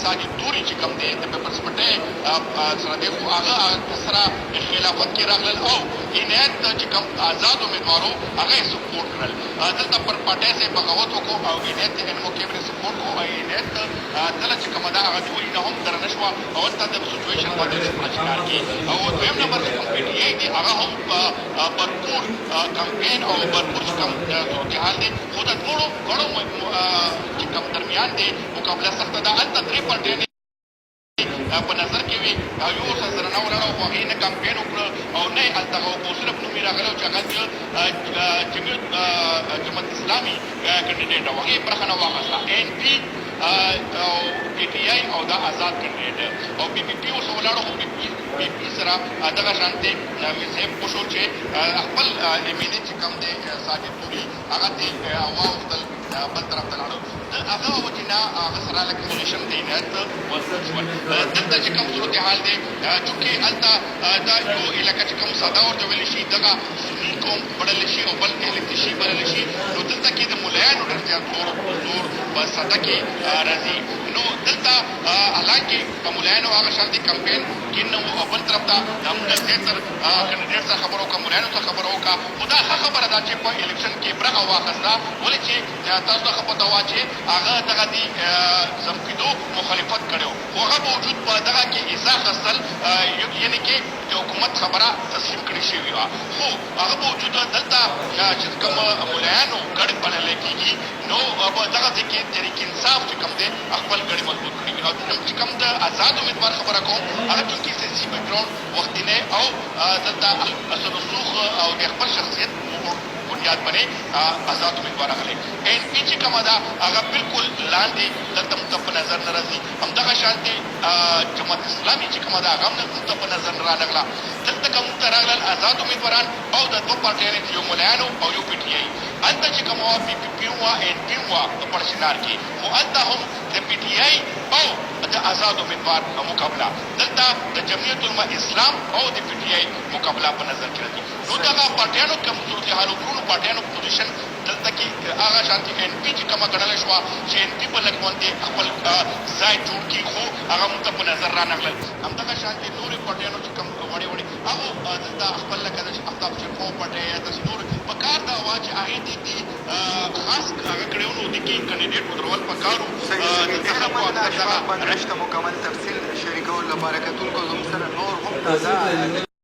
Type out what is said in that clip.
ساجد توري چې کوم دی د پیپلز پټۍ سره دی خو هغه سره خلافت کې راغلل او عنایت چې کوم آزاد امیدوارو هغه یې سپورټ کړل. دلته پر پټۍ صاحب بغاوت وکړو او عنایت یې نو کې یې سپورټ کړو او عنایت دله چې کومه ده هغه د ولي نه هم درنه شوه او هلته د سچویشن باندې چکار کړي. او دویم نمبر چې کوم پی ټي آی دی هغه هم بھرپور کمپین او بھرپور چې کوم صورتحال دی خو د دواړو غړو چې کوم درمیان دی مقابله سخته ده. هلته درې پارټیانې په نظر کې وي یو ورسره سره نه ولاړه خو هغې نه کمپین وکړه او نه یې هلته هغه صرف نوم یې راغلی چې هغه جماعت اسلامي کینډیډیټ او هغې برخه نه واخیسته. این پي او پی ټي آی او دا آزاد کینډیډیټ او پی پي پي ورسره ولاړو خو پی پي سره دغه شانتې صاحب وشو چې خپل ایم ایل اې چې کوم دی ساجد توري هغه دې واوښتل بل طرف ته لاړو. هغه وجې نه هغه سره لکه ریلیشن د عنایت ورسره شول. دلته چې کوم صورتحال دی چونکې هلته دا یو علاقه چې کوم ساده ورته ویلی شي دغه سني قوم بللی شي او بل اهل تشیع بللی شي نو دلته کې د ملایانو ډېر زیات زور په ساده کې راځي. نو دلته حالانکې د ملایانو هغه شانتې کمپین کې نه و او بل طرف ته د سیاسر کینډیډیټ سره خبره وکړه ملایانو ته خبره وکړه خو دا ښه خبره ده چې په الیکشن کې برخه واخیسته ولې چې تاسو ته ښه پته وه چې هغه دغه دي ضبطېدو مخالفت کړی و خو هغه باوجود په دغه کې ایزا اخیستل یعنې کې د حکومت خبره تسلیم کړې شوې وه خو هغه باوجود دلته چې کوم ملایانو ګډ بللی کېږي نو په دغه ځای کې تحریک انصاف چې کوم دی خپل ګډې مضبوط کړي وي او چې کوم د آزاد امیدوار خبره کوم هغه چونکې سیاسي بیکګراونډ وختینی او دلته اصل رسوخ او د خپل شخصیت بنیاد باندې آزاد امیدوار راغلی. این پي چې کومه ده هغه بلکل لاندې دلته موږ ته په نظر نه راځي. همدغه شانتې جماعت اسلامي چې کومه ده هغه هم موږ ته په نظر نه رانغله. دلته که موږ ته راغلل آزاد امیدواران او د دوه پارټیانې یو ملایانو او یو پي ټي آی. هلته چې کومه وه پي پي پي وه این پي وه په پړشنار کې خو هلته هم د پي ټي آی او د آزاد امیدوار مقابله دلته د جمعیت علما اسلام او د پي ټي آی مقابله په نظر کې راځي. نو دغه پارټیانو کوم صورتحال ورونو پارټیانو پوزیشن دلته کې هغه شانتې این پي چې کومه ګڼلی شوه چې این پي به لږ غوندې خپل ځای جوړ کړي خو هغه موږ ته په نظر رانغلل. همدغه شانتې نورې پارټیانو چې کوم وړې وړې هغو دلته خپل لکه د افتاب شرفو پټۍ یا داسې نور په کار دا وه چې هغې دې خاص هغه کړی و نو د کې کینډیډیټ ودرول په کار و رشته مکمل تفصیل شریکولو لپاره کتونکو زموږ سره نور هم تازه